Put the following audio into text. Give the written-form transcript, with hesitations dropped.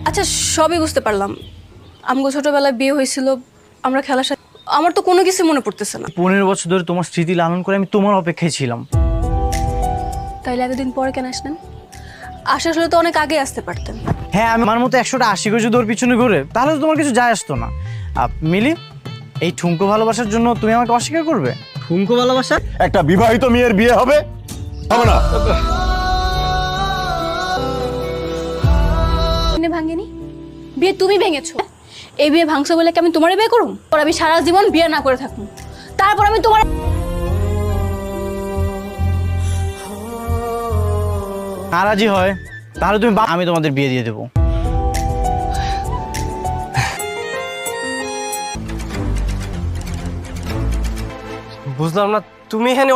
আচ্ছা সবই বুঝতে পারলাম, আমগো ছোটবেলায় বিয়ে হয়েছিল, আমরা খেলার সাথে, আমার তো কোনো কিছু মনে পড়তেছে না। 15 বছর ধরে তোমার স্মৃতি লালন করে আমি তোমার অপেক্ষায় ছিলাম। তাইলে এতদিন পরে কেন আসলেন? আসলে তো অনেক আগে আসতে পারতেন। হ্যাঁ, আমি আমার মতো 100টা আশি যদি ওর পিছনে ঘুরে তাহলে তো তোমার কিছু যায় আসতো না। মিলি, এই ঠুনকো ভালোবাসার জন্য তুমি আমাকে অস্বীকার করবে? ঠুনকো ভালোবাসা? একটা বিবাহিত মেয়ের বিয়ে হবে হবে না? ভাঙেনি বিয়ে, তুমি ভেঙেছো। এই বিয়ে ভাঙছো বলে কি আমি তোমারে বিয়ে করুম? আর আমি সারা জীবন বিয়ে না করে থাকবো, তারপর আমি তোমার নারাজি হয় তাহলে তুমি আমি তোমাদের বিয়ে দিয়ে দেবো। বুঝলাম না, তুমি এখানে